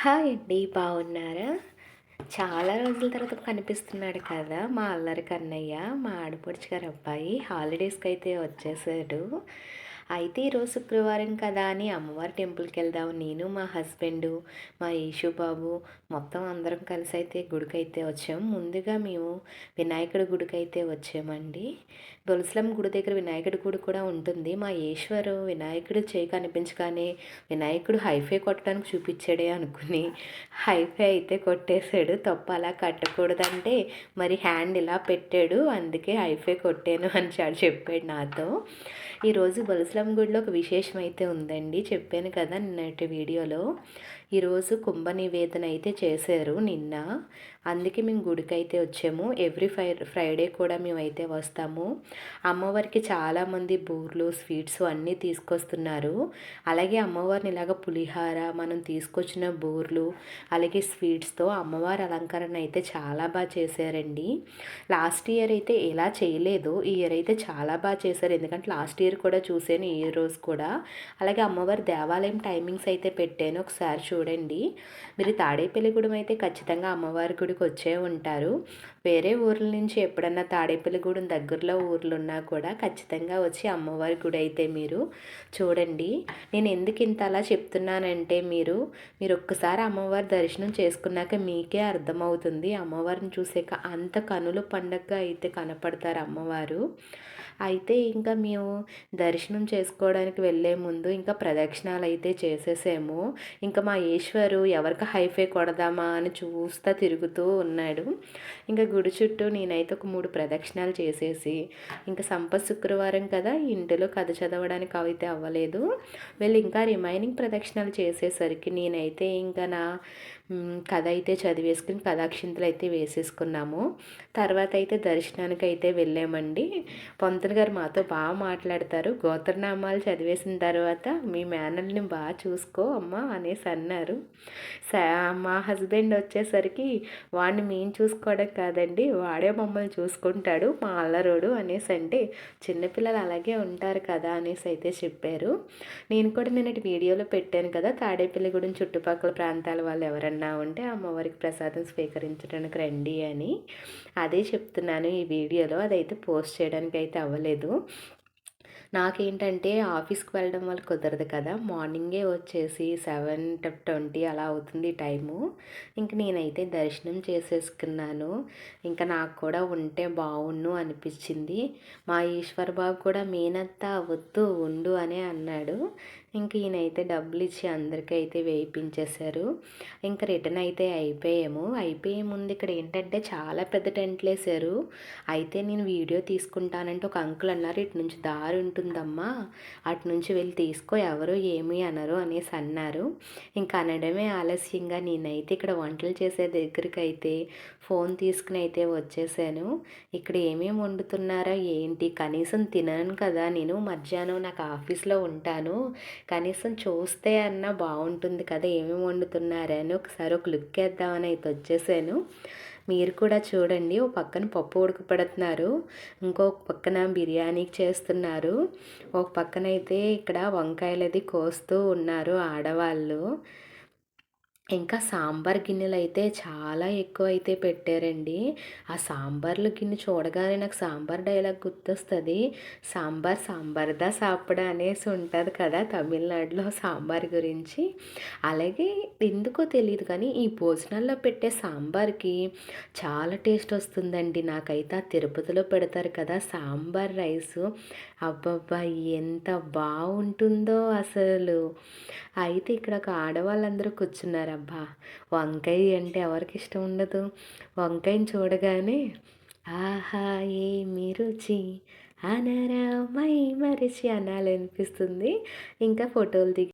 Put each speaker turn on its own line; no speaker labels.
Hi అండి. బాగున్నారా? చాలా రోజుల తర్వాత కనిపిస్తున్నాడు కదా! మా అల్లరి కన్నయ్య, మా ఆడపడుచు గారి అబ్బాయి హాలిడేస్‌కైతే వచ్చేసాడు. అయితే ఈరోజు శుక్రవారం కదా అని అమ్మవారి టెంపుల్‌కెళ్దాం నేను, మా హస్బెండు, మా యేషు బాబు మొత్తం అందరం కలిసి అయితే గుడికైతే వచ్చాం. ముందుగా మేము వినాయకుడి గుడికైతే వచ్చామండి. బొలుసులమ్మ గుడి దగ్గర వినాయకుడి గుడి కూడా ఉంటుంది. మా ఈశ్వరు వినాయకుడు చేయి కనిపించగానే వినాయకుడు హైఫై కొట్టడానికి చూపించాడే అనుకుని హైఫై అయితే కొట్టేశాడు. తప్పు అలా కట్టకూడదంటే మరి హ్యాండ్ ఇలా పెట్టాడు, అందుకే హైఫై కొట్టాను అని చెప్పాడు నాతో. ఈరోజు బొలసలమ్మ గుడిలో ఒక విశేషం అయితే ఉందండి. చెప్పాను కదా నిన్నటి వీడియోలో. ఈరోజు కుంభ నివేదన అయితే చేశారు నిన్న. అందుకే మేము గుడికి అయితే వచ్చాము. ఎవ్రీ ఫ్రైడే కూడా మేమైతే వస్తాము. అమ్మవారికి చాలామంది బూర్లు, స్వీట్స్ అన్నీ తీసుకొస్తున్నారు. అలాగే అమ్మవారిని ఇలాగ పులిహార, మనం తీసుకొచ్చిన బూర్లు, అలాగే స్వీట్స్తో అమ్మవారి అలంకరణ అయితే చాలా బాగా చేశారండి. లాస్ట్ ఇయర్ అయితే ఇలా చేయలేదు. ఈ ఇయర్ అయితే చాలా బాగా చేశారు. ఎందుకంటే లాస్ట్ ఇయర్ కూడా చూశాను, ఈ రోజు కూడా. అలాగే అమ్మవారి దేవాలయం టైమింగ్స్ అయితే పెట్టాను, ఒకసారి చూడండి. మీరు తాడేపల్లిగూడెం అయితే ఖచ్చితంగా అమ్మవారి గుడికి వచ్చే ఉంటారు. వేరే ఊర్ల నుంచి ఎప్పుడన్నా తాడేపల్లిగూడెం దగ్గరలో ఊర్లు ఉన్నా కూడా ఖచ్చితంగా వచ్చి అమ్మవారి గుడి అయితే మీరు చూడండి. నేను ఎందుకు ఇంత అలా చెప్తున్నానంటే మీరు ఒక్కసారి అమ్మవారి దర్శనం చేసుకున్నాక మీకే అర్థమవుతుంది. అమ్మవారిని చూసాక అంత కనుల పండగగా అయితే కనపడతారు అమ్మవారు. అయితే ఇంకా మేము దర్శనం చేసుకోవడానికి వెళ్ళే ముందు ఇంకా ప్రదక్షిణాలు అయితే చేసేసాము. ఇంకా మా ఈశ్వరు ఎవరికి హైఫై కొడదామా అని చూస్తా తిరుగుతూ ఉన్నాడు. ఇంకా గుడి చుట్టూ నేనైతే ఒక 3 ప్రదక్షిణాలు చేసేసి ఇంకా శుక్రవారం కదా, ఇంటిలో కథ చదవడానికి అయితే అవ్వలేదు. వీళ్ళు ఇంకా రిమైనింగ్ ప్రదక్షిణాలు చేసేసరికి నేనైతే ఇంకా నా కథ అయితే చదివేసుకుని కథాక్షింతలు అయితే వేసేసుకున్నాము. తర్వాత అయితే దర్శనానికి అయితే వెళ్ళామండి. పంతులు గారు మాతో బాగా మాట్లాడతారు. గోత్రనామాలు చదివేసిన తర్వాత మీ మేనల్ని బాగా చూసుకో అమ్మా అనేసి అన్నారు. మా హస్బెండ్ వచ్చేసరికి వాడిని మేము చూసుకోవడం కాదండి, వాడే మమ్మల్ని చూసుకుంటాడు మా అల్లరోడు అనేసి అంటే, చిన్నపిల్లలు అలాగే ఉంటారు కదా అనేసి అయితే చెప్పారు. నేను కూడా నిన్నటి వీడియోలో పెట్టాను కదా, తాడేపల్లిగూడెం చుట్టుపక్కల ప్రాంతాల వాళ్ళు ఎవరన్నా ఉంటే అమ్మవారికి ప్రసాదం స్వీకరించడానికి రండి అని. అదే చెప్తున్నాను ఈ వీడియోలో. అదైతే పోస్ట్ చేయడానికి అయితే అవ్వలేదు. నాకేంటంటే ఆఫీస్కి వెళ్ళడం వల్ల కుదరదు కదా, మార్నింగే వచ్చేసి 7:20 అలా అవుతుంది టైము. ఇంక నేనైతే దర్శనం చేసేసుకున్నాను. ఇంకా నాకు కూడా ఉంటే బాగుండు అనిపించింది. మా ఈశ్వర్ బాబు కూడా మీనత్తా వద్దు ఉండు అనే అన్నాడు. ఇంక ఈయనైతే డబ్బులు ఇచ్చి అందరికైతే వేయించేశారు. ఇంకా రిటర్న్ అయితే అయిపోయే ముందు ఇక్కడ ఏంటంటే చాలా పెద్ద టెంట్లు వేశారు. అయితే నేను వీడియో తీసుకుంటానంటే ఒక అంకుల్ అన్నారు, ఇటు నుంచి దారి ఉంటుందమ్మా, అటు నుంచి వెళ్ళి తీసుకో, ఎవరు ఏమీ అనరు అనేసి అన్నారు. ఇంకా అనడమే ఆలస్యంగా నేనైతే ఇక్కడ వంటలు చేసే దగ్గరికి అయితే ఫోన్ తీసుకుని అయితే వచ్చేసాను. ఇక్కడ ఏమేమి వండుతున్నారా ఏంటి, కనీసం తినను కదా నేను, మధ్యాహ్నం నాకు ఆఫీస్లో ఉంటాను, కనీసం చూస్తే అన్నా బాగుంటుంది కదా ఏమేమి వండుతున్నారని ఒకసారి ఒక లుక్ వేద్దామని అయితే వచ్చేసాను. మీరు కూడా చూడండి. ఓ పక్కన పప్పు ఉడకపెడుతున్నారు, ఇంకొక పక్కన బిర్యానీకి చేస్తున్నారు, ఒక పక్కన అయితే ఇక్కడ వంకాయలది కోస్తూ ఉన్నారు ఆడవాళ్ళు. ఇంకా సాంబార్ గిన్నెలు అయితే చాలా ఎక్కువ అయితే పెట్టారండి. ఆ సాంబార్లు గిన్నె చూడగానే నాకు సాంబార్ డైలాగ్ గుర్తొస్తుంది. సాంబార్ సాంబార్దా సాపడ అనేసి ఉంటుంది కదా తమిళనాడులో సాంబార్ గురించి. అలాగే ఎందుకో తెలియదు కానీ ఈ భోజనాల్లో పెట్టే సాంబార్కి చాలా టేస్ట్ వస్తుందండి. నాకైతే ఆ తిరుపతిలో పెడతారు కదా సాంబార్ రైసు, అబ్బబ్బా ఎంత బాగుంటుందో అసలు. అయితే ఇక్కడ ఒక ఆడవాళ్ళందరూ కూర్చున్నారు. అబ్బా, వంకాయ అంటే ఎవరికి ఇష్టం ఉండదు. వంకాయని చూడగానే ఆహా ఏమి రుచి అనరా మై మరిచి అనాలనిపిస్తుంది. ఇంకా ఫోటోలు దిగి